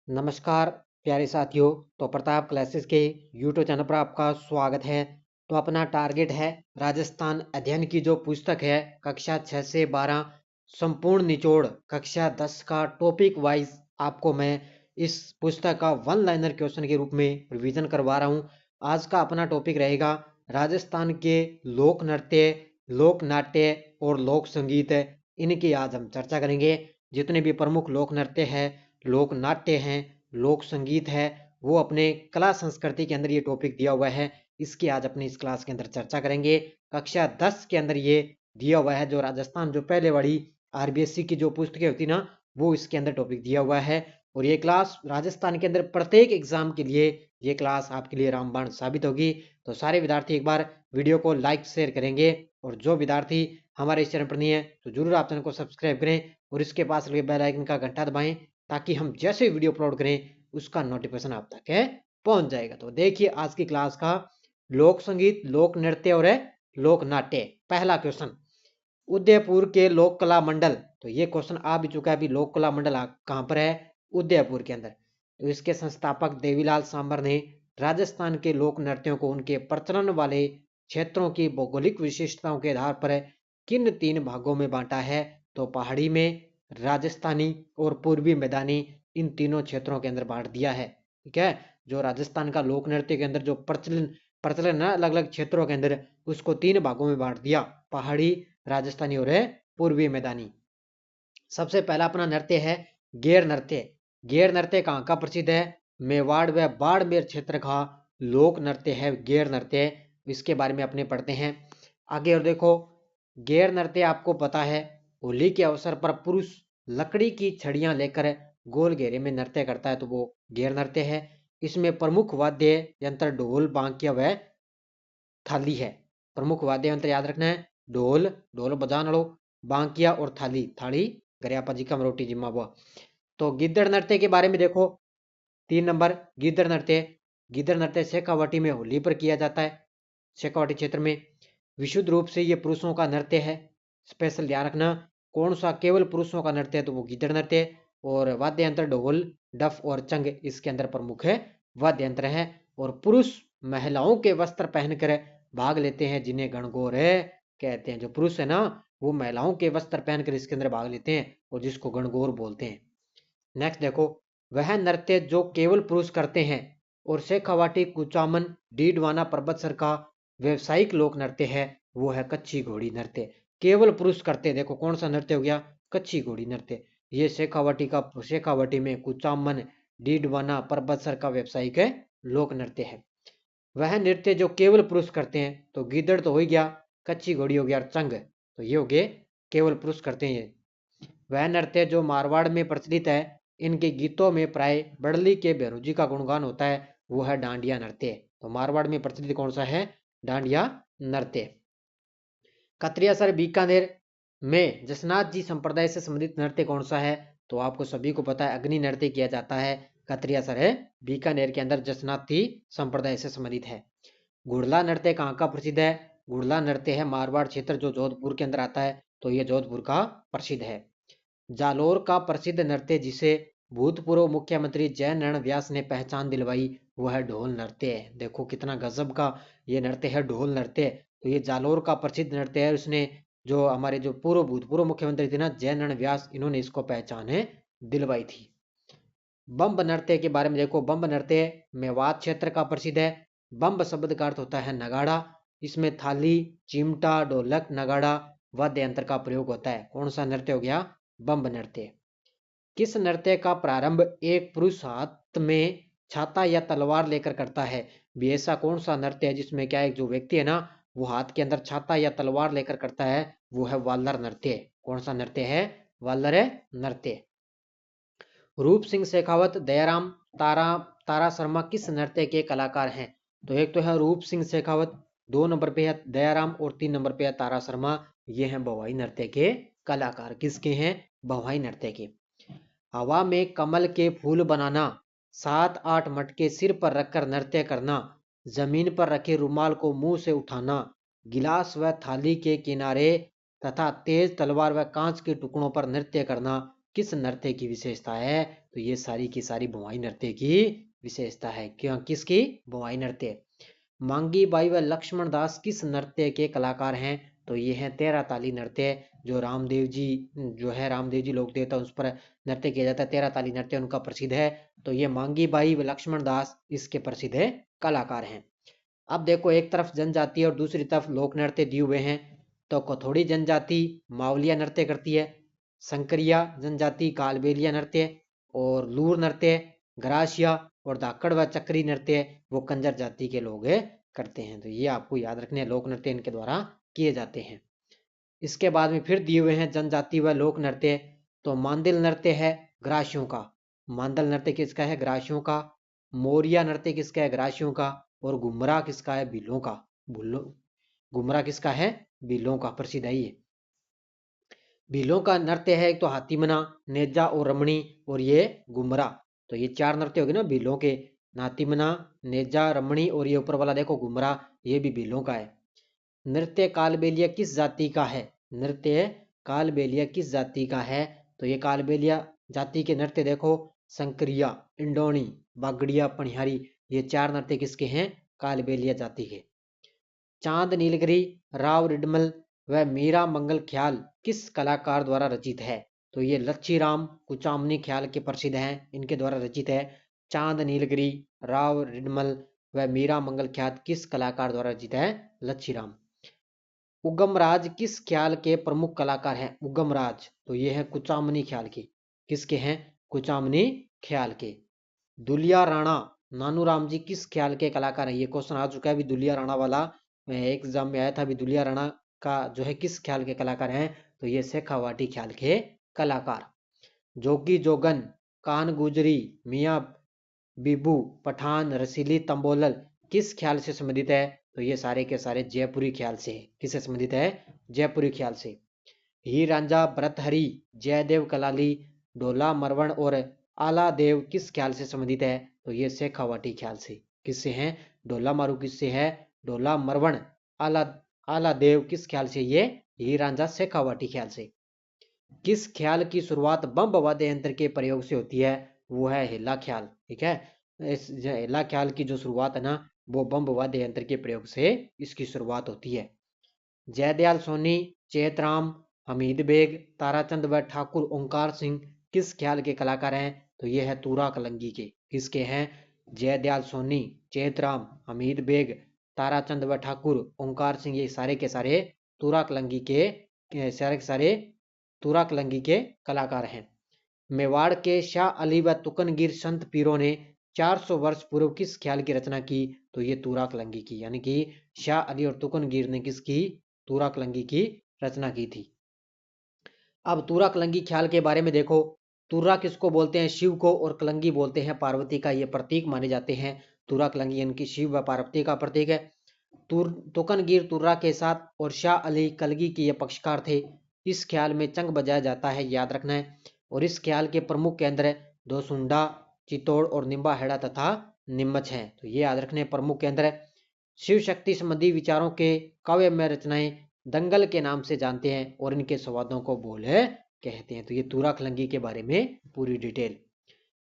नमस्कार प्यारे साथियों। तो प्रताप क्लासेस के यूट्यूब चैनल पर आपका स्वागत है। तो अपना टारगेट है राजस्थान अध्ययन की जो पुस्तक है कक्षा 6 से 12 संपूर्ण निचोड़ कक्षा 10 का टॉपिक वाइज आपको मैं इस पुस्तक का वन लाइनर क्वेश्चन के रूप में रिवीजन करवा रहा हूँ। आज का अपना टॉपिक रहेगा राजस्थान के लोक नृत्य, लोक नाट्य और लोक संगीत। इनकी आज हम चर्चा करेंगे। जितने भी प्रमुख लोक नृत्य है, लोक नाट्य हैं, लोक संगीत है, वो अपने कला संस्कृति के अंदर ये टॉपिक दिया हुआ है। इसकी आज अपनी इस क्लास के अंदर चर्चा करेंगे। कक्षा 10 के अंदर ये दिया हुआ है। जो राजस्थान जो पहले वाली आरबीएससी की जो पुस्तकें होती ना, वो इसके अंदर टॉपिक दिया हुआ है। और ये क्लास राजस्थान के अंदर प्रत्येक एग्जाम के लिए ये क्लास आपके लिए रामबाण साबित होगी। तो सारे विद्यार्थी एक बार वीडियो को लाइक शेयर करेंगे, और जो विद्यार्थी हमारे इस चैनल पर नहीं है तो जरूर आप चैनल को सब्सक्राइब करें और इसके पास लगे बेल आइकन का घंटा दबाएं, ताकि हम जैसे वीडियो अपलोड करें उसका नोटिफिकेशन आप तक है पहुंच जाएगा। तो देखिए आज की क्लास का लोक संगीत, लोक नृत्य और लोक नाट्य। पहला क्वेश्चन, उदयपुर के लोक कला मंडल। तो ये क्वेश्चन आ भी चुका है अभी, लोक कला मंडल कहाँ पर है? उदयपुर के अंदर। तो इसके संस्थापक देवीलाल सांबर ने राजस्थान के लोक नृत्यों को उनके प्रचलन वाले क्षेत्रों की भौगोलिक विशेषताओं के आधार पर किन 3 भागों में बांटा है? तो पहाड़ी में, राजस्थानी और पूर्वी मैदानी, इन तीनों क्षेत्रों के अंदर बांट दिया है। ठीक है, जो राजस्थान का लोक नृत्य के अंदर जो प्रचलन प्रचलन है अलग अलग क्षेत्रों के अंदर, उसको 3 भागों में बांट दिया, पहाड़ी, राजस्थानी और पूर्वी मैदानी। सबसे पहला अपना नृत्य है गेर नृत्य। गेर नृत्य कहाँ का प्रसिद्ध है? मेवाड़ व बाड़मेर क्षेत्र का लोक नृत्य है गेर नृत्य। इसके बारे में अपने पढ़ते हैं आगे। और देखो, गेर नृत्य आपको पता है होली के अवसर पर पुरुष लकड़ी की छड़ियां लेकर गोल घेरे में नृत्य करता है, तो वो गेर नृत्य है। इसमें प्रमुख वाद्य यंत्र ढोल, बांकिया व थाली है। प्रमुख वाद्य यंत्र याद रखना है, ढोल, ढोल बजान लो, बांकिया और थाली, थाली गरियापा जी का रोटी जिम्मा हुआ। तो गिद्दड़ नृत्य के बारे में देखो, 3 नंबर गिद्दड़ नृत्य। गिद्दड़ नृत्य शेखावाटी में होली पर किया जाता है। शेखावाटी क्षेत्र में विशुद्ध रूप से ये पुरुषों का नृत्य है। स्पेशल ध्यान रखना, कौन सा केवल पुरुषों का नृत्य है? तो वो गिद्दड़ नृत्य। और वाद्य यंत्र ढोल, डफ और चंग इसके अंदर प्रमुख है वाद्य यंत्र है। और पुरुष महिलाओं के वस्त्र पहनकर भाग लेते हैं, जिन्हें गणगौर कहते हैं। जो पुरुष है ना, वो महिलाओं के वस्त्र पहनकर इसके अंदर भाग लेते हैं और जिसको गणगौर बोलते हैं। नेक्स्ट देखो, वह नृत्य जो केवल पुरुष करते हैं और शेखावाटी, कुचामन, डीडवाना पर्वतसर का व्यवसायिक लोक नृत्य है, वो है कच्ची घोड़ी नृत्य। केवल पुरुष करते हैं। देखो कौन सा नृत्य हो गया? कच्ची घोड़ी नृत्य। ये शेखावाटी में कुचामन, डीडवाना पर्वतसर का व्यवसायिक लोक नृत्य है। वह नृत्य जो केवल पुरुष करते हैं, तो गिद्दड़ तो हो ही गया, कच्ची घोड़ी हो गया, और चंग, तो ये हो गए केवल पुरुष करते हैं ये। वह नृत्य जो मारवाड़ में प्रचलित है, इनके गीतों में प्राय बड़ली के भैरोजी का गुणगान होता है, वो है डांडिया नृत्य। तो मारवाड़ में प्रचलित कौन सा है? डांडिया नृत्य। कत्रियासर बीकानेर में जसनाथ जी संप्रदाय से संबंधित नृत्य कौन सा है? तो आपको सभी को पता है, अग्नि नृत्य किया जाता है कत्रियासर बीकानेर के अंदर, जसनाथी संप्रदाय से संबंधित है। घुड़ला नृत्य कहाँ का प्रसिद्ध है? घुड़ला नृत्य है मारवाड़ क्षेत्र, जो जोधपुर के अंदर आता है, तो ये जोधपुर का प्रसिद्ध है। जालोर का प्रसिद्ध नृत्य जिसे भूतपूर्व मुख्यमंत्री जयनारायण व्यास ने पहचान दिलवाई, वो है ढोल नृत्य। देखो कितना गजब का ये नृत्य है, ढोल नृत्य। तो ये जालोर का प्रसिद्ध नृत्य है। उसने जो हमारे जो भूतपूर्व मुख्यमंत्री थे ना, जयनारायण व्यास, इन्होंने इसको पहचान दिलवाई थी। बम्ब नृत्य के बारे में देखो, बम्ब नृत्य मेवात क्षेत्र का प्रसिद्ध है। बम्ब शब्द का अर्थ होता है नगाड़ा। इसमें थाली, चिमटा, ढोलक, नगाड़ा वाद्य यंत्र का प्रयोग होता है। कौन सा नृत्य हो गया? बम्ब नृत्य। किस नृत्य का प्रारंभ एक पुरुष हाथ में छाता या तलवार लेकर करता है? भी ऐसा कौन सा नृत्य है जिसमें क्या है, जो व्यक्ति है ना, वो हाथ के अंदर छाता या तलवार लेकर करता है, वो है वालर नृत्य। कौन सा नृत्य है? वालर नृत्य। रूप सिंह शेखावत, दयाराम, तारा शर्मा किस नृत्य के कलाकार हैं? तो एक तो है रूप सिंह शेखावत, 2 नंबर पे है दयाराम, और 3 नंबर पे है तारा शर्मा। ये हैं भवाई नृत्य के कलाकार। किसके हैं? भवाई नृत्य के। हवा में कमल के फूल बनाना, 7-8 मटके सिर पर रखकर नृत्य करना, जमीन पर रखे रुमाल को मुंह से उठाना, गिलास व थाली के किनारे तथा तेज तलवार व कांच के टुकड़ों पर नृत्य करना, किस नृत्य की विशेषता है? तो ये सारी की सारी भुवाई नृत्य की विशेषता है। क्यों? किसकी? भुवाई नृत्य। मांगी बाई व लक्ष्मण दास किस नृत्य के कलाकार हैं? तो ये है तेरह ताली नृत्य, जो रामदेव जी जो है रामदेव जी लोक देवता उस पर नृत्य किया जाता है। तेरह ताली नृत्य उनका प्रसिद्ध है। तो ये मांगी बाई व लक्ष्मण दास इसके प्रसिद्ध है कलाकार हैं। अब देखो, एक तरफ जनजाति और दूसरी तरफ लोक नृत्य दिए हुए हैं। तो कथोड़ी जनजाति मावलिया नृत्य करती है, संकरिया जनजाति कालबेलिया नृत्य, और लूर नृत्य ग्रासिया, और धाकड़ व चक्री नृत्य वो कंजर जाति के लोग करते हैं। तो ये आपको याद रखने हैं, लोक नृत्य इनके द्वारा किए जाते हैं। इसके बाद में फिर दिए हुए हैं जनजाति व लोक नृत्य। तो मांदिल नृत्य है ग्रासियों का, मांदल नृत्य किसका है? ग्रासियों का। मोरिया नृत्य किसका है? ग्रासियों का। और घुमरा किसका है? भीलों का। घुमरा किसका है? भीलों का। प्रसिद्ध है ये। भीलों का नृत्य है एक तो हाथीमना, नेजा और रमणी, और ये घुमरा। तो ये चार नृत्य हो गए ना भीलों के, हाथीमना, नेजा, रमणी, और ये ऊपर वाला देखो घुमरा, ये भी भीलों का है। नृत्य कालबेलिया किस जाति का है? नृत्य कालबेलिया किस जाति का है? तो ये कालबेलिया जाति के नृत्य देखो, संक्रिया, इंडोनी, बागड़िया, पनिहारी, ये चार नृत्य किसके हैं? कालबेलिया जाति के। चांद नीलगिरी, राव रिडमल व मीरा मंगल ख्याल किस कलाकार द्वारा रचित है? तो ये लच्छीराम कुचामनी ख्याल के प्रसिद्ध हैं, इनके द्वारा रचित है। चांद नीलगिरी, राव रिडमल व मीरा मंगल ख्याल किस कलाकार द्वारा रचित है? लच्छीराम। उगमराज किस ख्याल के प्रमुख कलाकार हैं? उगमराज, तो ये है कुचामनी ख्याल के। किसके हैं? कुचामनी ख्याल के। दुलिया राणा नानूराम जी किस ख्याल के कलाकार हैं? ये क्वेश्चन आ चुका है अभी दुलिया राणा वाला, एग्जाम में आया था अभी। दुलिया राणा का जो है किस ख्याल के कलाकार हैं? तो ये शेखावाटी ख्याल के कलाकार। जोगी जोगन, कान गुजरी, मियाँ बीबू, पठान, रसीली, तंबोलल किस ख्याल से संबंधित है? तो ये सारे के सारे जयपुरी ख्याल से। किससे संबंधित है? जयपुरी ख्याल से। हीर रांझा, भरतहरि, जयदेव कलाली, ढोला मरवण और आला देव किस ख्याल से संबंधित है? तो ये शेखावाटी ख्याल से। किससे हैं? ढोला मारू किससे है? ढोला मरवण। आला आला देव किस ख्याल से? ये हीर रांझा शेखावाटी ख्याल से। किस ख्याल की शुरुआत बम वाद्य यंत्र के प्रयोग से होती है? वो है हेला ख्याल। ठीक है, इस हेला ख्याल की जो शुरुआत है ना, वो बम वाद्य यंत्र के प्रयोग से इसकी शुरुआत होती है। जयदयाल सोनी, चेतराम, हमीद बेग, ताराचंद व ठाकुर ओंकार सिंह किस ख्याल के कलाकार हैं? तो ये है तूरा कलंगी के। किसके हैं? जयदयाल सोनी, चेतराम, हमीद बेग, ताराचंद व ठाकुर ओंकार सिंह, ये सारे के सारे तूरा कलंगी के तूरा कलंगी के कलाकार हैं। मेवाड़ के शाह अली व तुकनगीर संत पीरों ने 400 वर्ष पूर्व किस ख्याल की रचना की? तो ये तूरा कलंगी की, यानी कि शाह अली और तुकनगीर ने किसकी? तूरा कलंगी की रचना की थी। अब तूरा कलंगी ख्याल के बारे में देखो। तूरा किसको बोलते हैं? शिव को, और कलंगी बोलते हैं पार्वती का। ये प्रतीक माने जाते हैं। तूरा कलंगी इनकी शिव व पार्वती का प्रतीक है। तुकनगीर तुर्रा के साथ और शाह अली कलगी के ये पक्षकार थे। इस ख्याल में चंग बजाया जाता है, याद रखना है। और इस ख्याल के प्रमुख केंद्र दोसुंडा, चित्तौड़ और निम्बाहेड़ा तथा नीमच हैं। तो ये याद रखने प्रमुख केंद्र। शिव शक्ति संबंधी विचारों के काव्य में रचनाएं दंगल के नाम से जानते हैं, और इनके संवादों को बोले कहते हैं। तो ये तूरा कलंगी के बारे में पूरी डिटेल।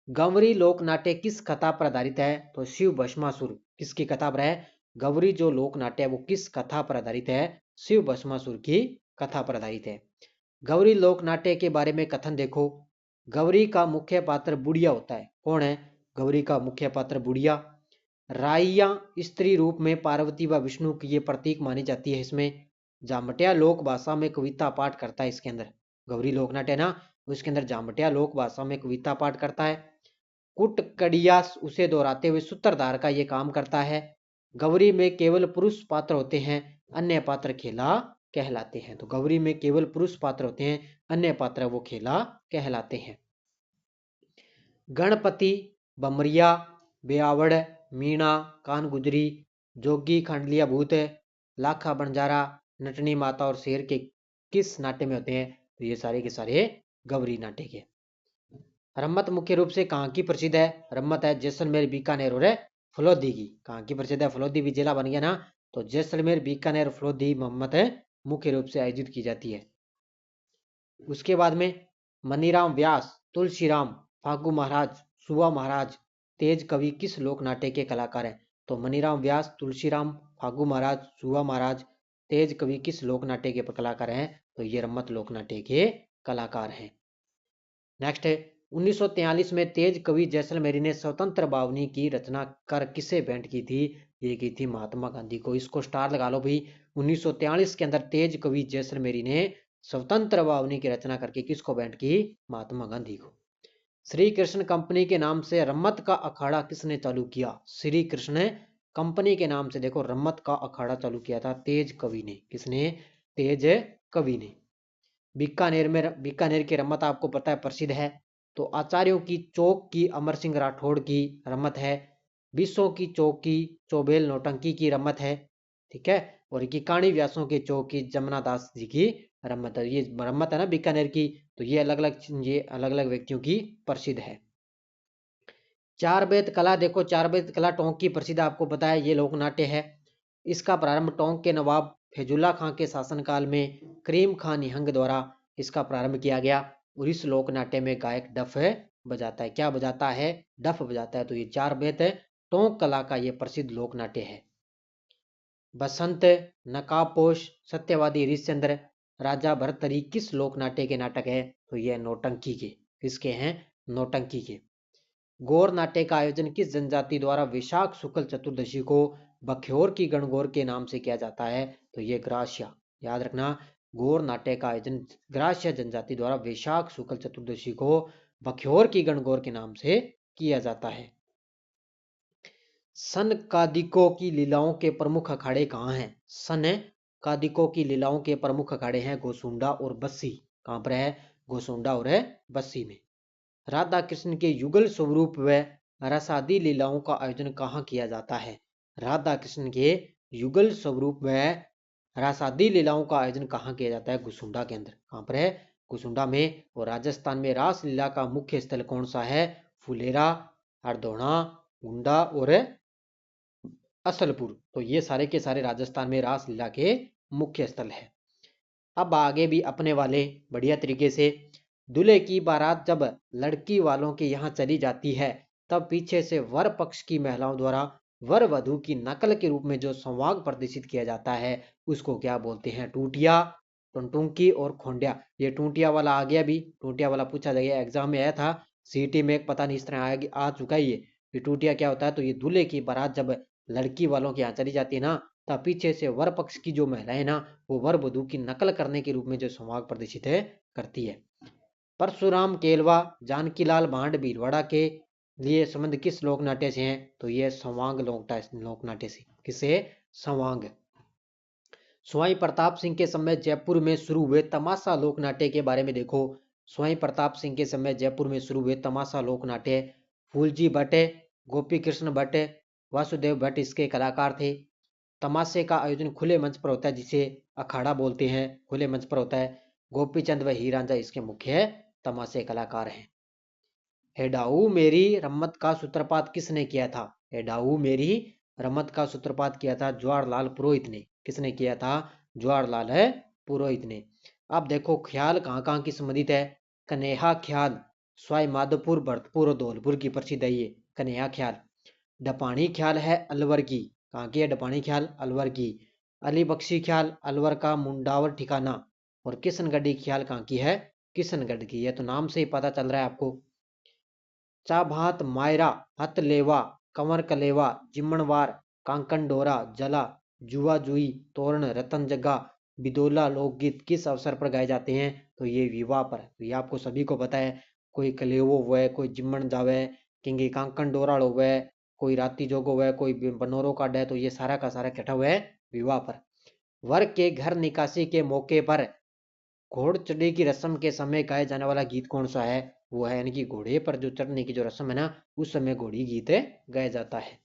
गंवरी लोक नाट्य किस कथा पर आधारित है? तो शिव भस्मासुर किसकी कथा पर है? गौरी जो लोक नाट्य है वो किस कथा पर आधारित है? शिव भस्मासुर की कथा पर आधारित है। गौरी लोक नाट्य के बारे में कथन देखो। गौरी का मुख्य पात्र बुढ़िया होता है। कौन है? गौरी का मुख्य पात्र बुढ़िया। राइया स्त्री रूप में पार्वती व विष्णु की ये प्रतीक मानी जाती है। इसमें जामटिया लोक भाषा में कविता पाठ करता है। इसके अंदर गौरी लोक नाट्य ना, उसके अंदर जामटिया लोक भाषा में कविता पाठ करता है। कुटकड़िया उसे दोहराते हुए सूत्रधार का ये काम करता है। गौरी में केवल पुरुष पात्र होते हैं, अन्य पात्र खेला कहलाते हैं। तो गौरी में केवल पुरुष पात्र होते हैं, अन्य पात्र वो खेला कहलाते हैं। गणपति, बमरिया, ब्यावड़, मीणा, कान गुजरी, जोगी, खांडलिया भूत, लाखा बंजारा, नटनी माता और शेर के किस नाट्य में होते हैं? तो ये सारे के सारे गौरी नाट्य के। रम्मत मुख्य रूप से कहाँ की प्रसिद्ध है? रम्मत है जैसलमेर, बीकानेर और फलोदी की। कहाँ की प्रसिद्ध है? फलोदी भी जिला बन गया ना, तो जैसलमेर, बीकानेर और फलोदी रम्मत है मुख्य रूप से आयोजित की जाती है। उसके बाद में मनीराम व्यास, तुलसीराम, फागू महाराज, सुवा महाराज, तेज कवि किस लोक नाट्य के कलाकार हैं? तो मनीराम व्यास, तुलसीराम, फागू महाराज, सुवा महाराज, तेज कवि किस लोक नाट्य के कलाकार हैं? तो ये रम्मत लोक नाट्य के कलाकार हैं। नेक्स्ट है 1943 में तेज कवि जैसलमेरी ने स्वतंत्र बावनी की रचना कर किसे भेंट की थी? ये की थी महात्मा गांधी को। इसको स्टार लगा लो भाई। 1943 के अंदर तेज कवि जैसलमेरी ने स्वतंत्र बावनी की रचना करके किसको भेंट की? महात्मा गांधी को। श्री कृष्ण कंपनी के नाम से रम्मत का अखाड़ा किसने चालू किया? श्री कृष्ण कंपनी के नाम से देखो रम्मत का अखाड़ा चालू किया था तेज कवि ने। किसने? तेज कवि ने। बीकानेर की रम्मत आपको पता है प्रसिद्ध है। तो आचार्यों की चौक की अमर सिंह राठौड़ की रम्मत है। बीसों की चौक की चौबेल नौटंकी की रम्मत है। ठीक है। और की काणी व्यासों के चौक की जमुना दास जी की रम्मत है। ये रम्मत है ना बीकानेर की, तो ये अलग अलग व्यक्तियों की प्रसिद्ध है। चार बेत कला देखो, चार बेत कला टोंक की प्रसिद्ध आपको पता है, ये लोक नाट्य है। इसका प्रारंभ टोंक के नवाब फैजुल्ला खां के शासनकाल में करीम खान निहंग द्वारा इसका प्रारंभ किया गया। और इस लोक नाट्य में गायक डफ बजाता है। क्या बजाता है? डफ बजाता है। तो ये चार बेत है टोंक कला का ये प्रसिद्ध लोक नाट्य है। बसंत, नकाबपोश, सत्यवादी हरिश्चंद्र, राजा भरतरी किस लोक नाट्य के नाटक है? तो ये नौटंकी के। किसके हैं? नौटंकी के। गौर नाट्य का आयोजन किस जनजाति द्वारा वैशाख शुक्ल चतुर्दशी को बख्योर की गणगौर के नाम से किया जाता है? तो ये ग्रास्या। याद रखना, गौर नाट्य का आयोजन ग्रास्या जनजाति द्वारा वैशाख शुक्ल चतुर्दशी को बख्योर की गणगौर के नाम से किया जाता है। सनकादिकों की लीलाओं के प्रमुख अखाड़े कहाँ हैं? सनकादिकों की लीलाओं के प्रमुख अखाड़े हैं गोसुंडा और बस्सी। कहाँ पर है? गोसुंडा और बस्सी में। राधा कृष्ण के युगल स्वरूप व रसादी लीलाओं का आयोजन कहाँ किया जाता है? राधा कृष्ण के युगल स्वरूप व रसादी लीलाओं का आयोजन कहाँ किया जाता है? गोसुंडा के अंदर। कहाँ पर है? गोसुंडा में। और राजस्थान में रास लीला का मुख्य स्थल कौन सा है? फुलेरा, हरदोना, गुंडा और असलपुर। तो ये सारे के सारे राजस्थान में रास लीला के मुख्य स्थल है। अब आगे भी अपने वाले बढ़िया तरीके से। दूल्हे की बारात जब लड़की वालों के यहाँ चली जाती है तब पीछे से वर पक्ष की महिलाओं द्वारा वर वधु की नकल के रूप में जो संवाद प्रदर्शित किया जाता है उसको क्या बोलते हैं? टूटिया, टुनटुंकी और खोंडिया। ये टूटिया वाला आ गया भी, टूटिया वाला पूछा जाएगा, एग्जाम में आया था, सीटी में पता नहीं इस तरह आ चुका है ये टूटिया क्या होता है? तो ये दूल्हे की बारात जब लड़की वालों के यहाँ चली जाती है ना तब पीछे से वर पक्ष की जो महिलाएं ना वो वर वधु की नकल करने के रूप में जो संवाद प्रदर्शित है करती है। परशुराम केलवा, जानकीलाल भांड भीलवाड़ा के लिए संबंध किस लोक नाट्य से हैं? तो ये संवांग लोक नाट्य से। किसे? संवांग। स्वाई प्रताप सिंह के समय जयपुर में शुरू हुए तमाशा लोक नाट्य के बारे में देखो। स्वाई प्रताप सिंह के समय जयपुर में शुरू हुए तमाशा लोक नाट्य, फूलजी भट्ट, गोपी कृष्ण भट्ट, वासुदेव भट्ट इसके कलाकार थे। तमाशे का आयोजन खुले मंच पर होता है जिसे अखाड़ा बोलते हैं, खुले मंच पर होता है। गोपीचंद व हीर रांझा इसके मुख्य तमाशे कलाकार हैं। हेडाऊ मेरी रम्मत का सूत्रपात किसने किया था? हेडाऊ मेरी रम्मत का सूत्रपात किया था जवाहरलाल पुरोहित ने। किसने किया था? जवाहरलाल पुरोहित ने। अब देखो ख्याल कहाँ कहाँ की संबंधित है। कन्हैया ख्याल स्वाई माधोपुर, भरतपुर और धौलपुर की प्रसिद्ध है ये कन्हैया ख्याल। डपाणी ख्याल है अलवर की। कहाँ की है डपाणी ख्याल? अलवर की। अली बख्शी ख्याल अलवर का मुंडावर ठिकाना। और किशनगढ़ी ख्याल कहाँ की है? किशनगढ़ की है। तो नाम से ही पता चल रहा है आपको। चाभात, मायरा, हथलेवा, कंवर कलेवा, जिम्मनवार, कांकन डोरा, जला, जुआ जुई, तोरण, रतन जग्गा, बिदोला लोकगीत किस अवसर पर गाए जाते हैं? तो ये विवाह पर। तो ये आपको सभी को पता है। कोई कलेवो हुए, कोई जिम्मन जावे, किंगे कांकन डोरा हुए, कोई राती जोगो हुए, कोई बनोरो काटे, तो ये सारा का सारा इकट्ठा हुआ है विवाह पर। वर के घर निकासी के मौके पर घोड़ चढ़ी की रस्म के समय गाया जाने वाला गीत कौन सा है? वो है यानी कि घोड़े पर जो चढ़ने की जो रस्म है ना उस समय घोड़ी गीत गाया जाता है।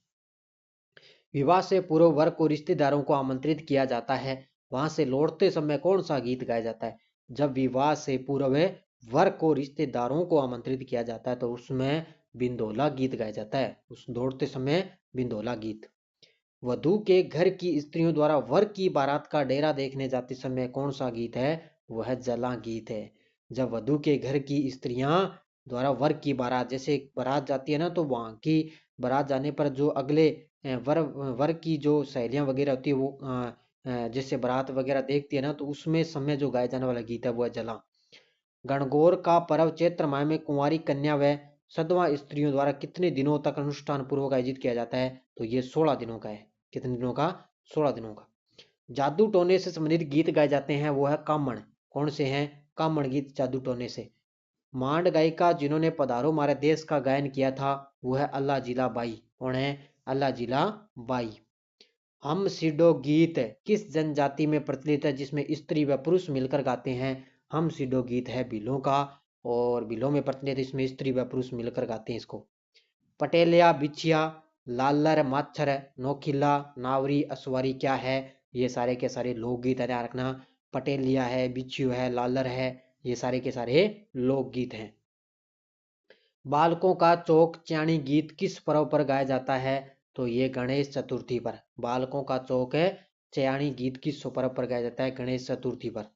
विवाह से पूर्व वर को रिश्तेदारों को आमंत्रित किया जाता है, वहां से लौटते समय कौन सा गीत गाया जाता है? जब विवाह से पूर्व वर को रिश्तेदारों को आमंत्रित किया जाता है तो उसमें बिंदोला गीत गाया जाता है। उस दौड़ते समय बिंदोला गीत। वधु के घर की स्त्रियों द्वारा वर की बारात का डेरा देखने जाते समय कौन सा गीत है? वह जला गीत है। जब वधु के घर की स्त्रियां द्वारा वर की बारात, जैसे बारात जाती है ना, तो वहाँ की बारात जाने पर जो अगले वर वर की जो सहेलियां वगैरह होती है, वो जैसे बारात वगैरह देखती है ना, तो उसमें समय जो गाया जाने वाला गीत है वो है जला। गणगौर का पर्व चैत्र माह में कुंवारी कन्या व सधवा स्त्रियों द्वारा कितने दिनों तक अनुष्ठान पूर्वक आयोजित किया जाता है? तो ये 16 दिनों का है। कितने दिनों का? 16 दिनों का। जादू टोने से संबंधित गीत गाए जाते हैं, वो है कामण। कौन से हैं? कामण गीत जादू टोने से। मांड गायिका जिन्होंने पधारो हमारे देश का गायन किया था, वो है अल्लाह जिला बाई। कौन है? अल्लाह जिला बाई। हम सिडो गीत किस जनजाति में प्रचलित है जिसमें स्त्री व पुरुष मिलकर गाते हैं? हम सिडो गीत है भीलों का, और भीलों में प्रचलित, इसमें स्त्री व पुरुष मिलकर गाते हैं इसको। पटेलिया, बिछिया, लालर, माछर, नोखिला, नावरी, असवारी क्या है? ये सारे के सारे लोकगीत है, ध्यान रखना। पटेलिया है, बिच्छू है, लालर है, ये सारे के सारे लोकगीत हैं। बालकों का चौक च्याणी गीत किस पर्व पर गाया जाता है? तो ये गणेश चतुर्थी पर। बालकों का चौक है च्याणी गीत किस पर्व पर गाया जाता है? गणेश चतुर्थी पर।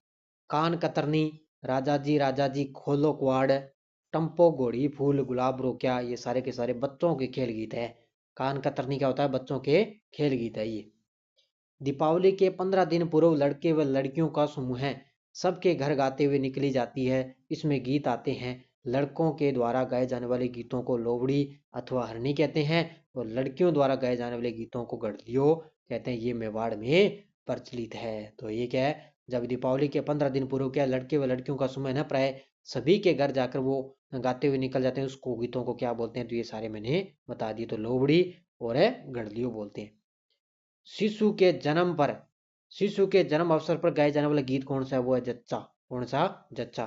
कान कतरनी, राजा जी खोलो कुआड़, टम्पो घोड़ी फूल गुलाब रोक्या, ये सारे के सारे बच्चों के खेल गीत है। कान कतरनी क्या होता है? बच्चों के खेल गीत है ये। दीपावली के 15 दिन पूर्व लड़के व लड़कियों का समूह है सबके घर गाते हुए निकली जाती है। इसमें गीत आते हैं। लड़कों के द्वारा गाए जाने वाले गीतों को लोवड़ी अथवा हरनी कहते हैं, और लड़कियों द्वारा गाए जाने वाले गीतों को गड़दियो कहते हैं। ये मेवाड़ में प्रचलित है। तो ये क्या है? जब दीपावली के 15 दिन पूर्व क्या लड़के व लड़कियों का समूह है ना, प्राय सभी के घर जाकर वो गाते हुए निकल जाते हैं, उसको गीतों को क्या बोलते हैं? तो ये सारे मैंने बता दिए। तो लोवड़ी और है गड़दियो बोलते हैं। शिशु के जन्म पर, शिशु के जन्म अवसर पर गाए जाने वाला गीत कौन सा है? वो है जच्चा। कौन सा? जच्चा।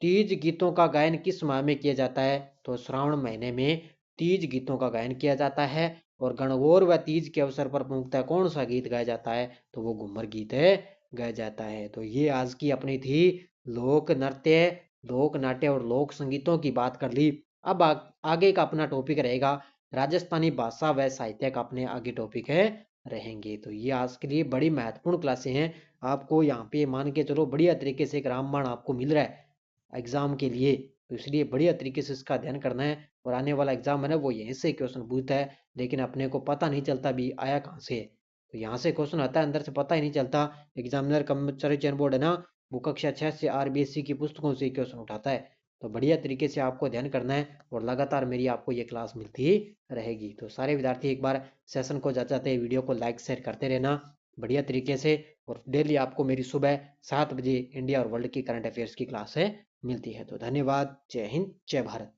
तीज गीतों का गायन किस माह में किया जाता है? तो श्रावण महीने में तीज गीतों का गायन किया जाता है। और गणगौर व तीज के अवसर पर मुख्यतः कौन सा गीत गाया जाता है? तो वो घूमर गीत है गाया जाता है। तो ये आज की अपनी थी लोक नृत्य, लोक नाट्य और लोक संगीतों की बात कर ली। अब आगे का अपना टॉपिक रहेगा राजस्थानी भाषा व साहित्य का, अपने आगे टॉपिक है रहेंगे। तो ये आज के लिए बड़ी महत्वपूर्ण क्लासें हैं। आपको यहाँ पे मान के चलो बढ़िया तरीके से एक रामबाण आपको मिल रहा है एग्जाम के लिए, तो इसलिए बढ़िया तरीके से इसका अध्ययन करना है। और आने वाला एग्जाम है ना, वो यहीं से क्वेश्चन पूछता है, लेकिन अपने को पता नहीं चलता भी आया कहाँ से है। तो यहाँ से क्वेश्चन आता है, अंदर से पता ही नहीं चलता। एग्जामिनर कर्मचारी चयन बोर्ड है ना, वो कक्षा 6 से आरबीएससी की पुस्तकों से क्वेश्चन उठाता है। तो बढ़िया तरीके से आपको ध्यान करना है, और लगातार मेरी आपको ये क्लास मिलती रहेगी। तो सारे विद्यार्थी एक बार सेशन को जाते वीडियो को लाइक शेयर करते रहना बढ़िया तरीके से। और डेली आपको मेरी सुबह 7 बजे इंडिया और वर्ल्ड की करंट अफेयर्स की क्लास है मिलती है। तो धन्यवाद। जय हिंद, जय भारत।